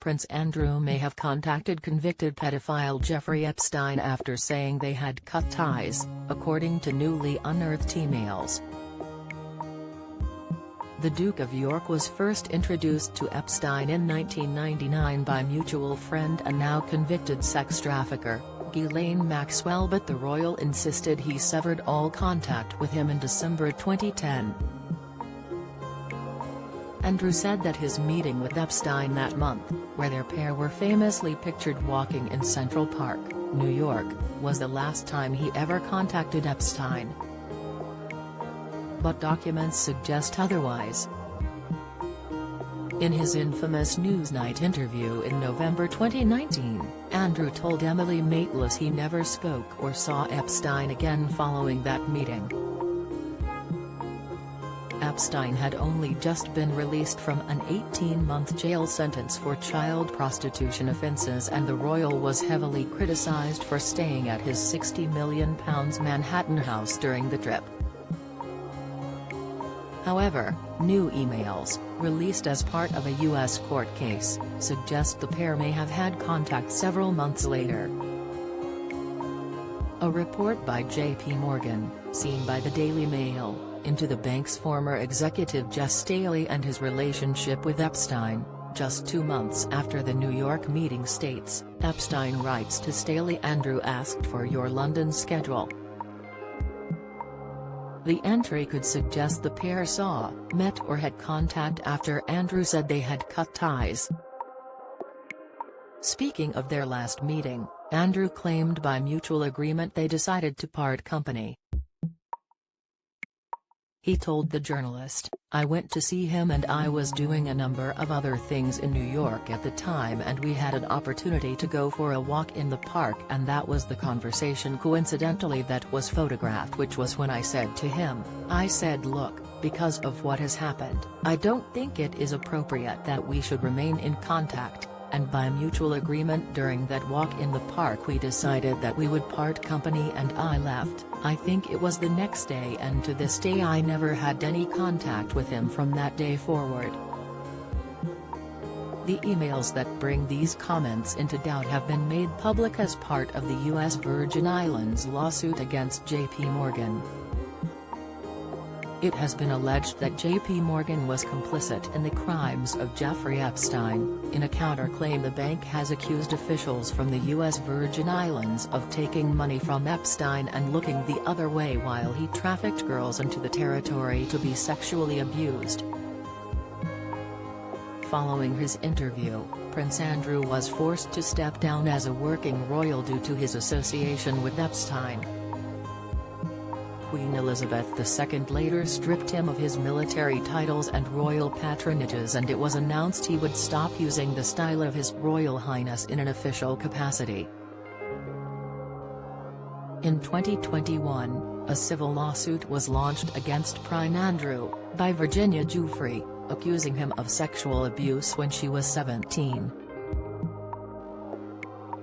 Prince Andrew may have contacted convicted pedophile Jeffrey Epstein after saying they had cut ties, according to newly unearthed emails. The Duke of York was first introduced to Epstein in 1999 by mutual friend and now convicted sex trafficker, Ghislaine Maxwell, but the royal insisted he severed all contact with him in December 2010. Andrew said that his meeting with Epstein that month, where their pair were famously pictured walking in Central Park, New York, was the last time he ever contacted Epstein. But documents suggest otherwise. In his infamous Newsnight interview in November 2019, Andrew told Emily Maitlis he never spoke or saw Epstein again following that meeting. Epstein had only just been released from an 18-month jail sentence for child prostitution offences, and the royal was heavily criticised for staying at his £60 million Manhattan house during the trip. However, new emails, released as part of a U.S. court case, suggest the pair may have had contact several months later. A report by J.P. Morgan, seen by the Daily Mail, into the bank's former executive Jes Staley and his relationship with Epstein, just 2 months after the New York meeting states, Epstein writes to Staley, "Andrew asked for your London schedule." The entry could suggest the pair saw, met or had contact after Andrew said they had cut ties. Speaking of their last meeting, Andrew claimed by mutual agreement they decided to part company. He told the journalist, "I went to see him and I was doing a number of other things in New York at the time, and we had an opportunity to go for a walk in the park, and that was the conversation coincidentally that was photographed, which was when I said to him, I said, look, because of what has happened, I don't think it is appropriate that we should remain in contact, and by mutual agreement during that walk in the park we decided that we would part company and I left. I think it was the next day, and to this day I never had any contact with him from that day forward." The emails that bring these comments into doubt have been made public as part of the U.S. Virgin Islands lawsuit against J.P. Morgan. It has been alleged that J.P. Morgan was complicit in the crimes of Jeffrey Epstein. In a counterclaim, the bank has accused officials from the U.S. Virgin Islands of taking money from Epstein and looking the other way while he trafficked girls into the territory to be sexually abused. Following his interview, Prince Andrew was forced to step down as a working royal due to his association with Epstein. Queen Elizabeth II later stripped him of his military titles and royal patronages, and it was announced he would stop using the style of His Royal Highness in an official capacity. In 2021, a civil lawsuit was launched against Prince Andrew, by Virginia Giuffre, accusing him of sexual abuse when she was 17.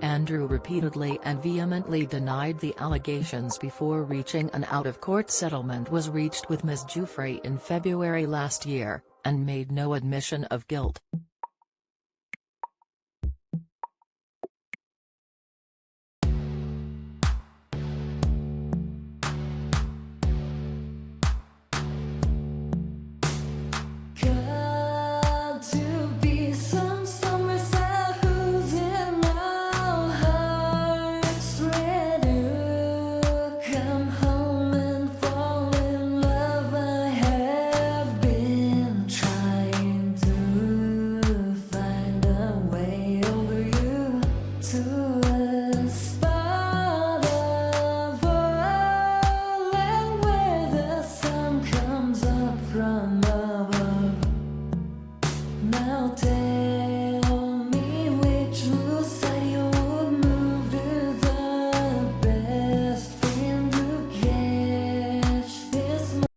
Andrew repeatedly and vehemently denied the allegations before reaching an out-of-court settlement was reached with Ms. Giuffre in February last year, and made no admission of guilt.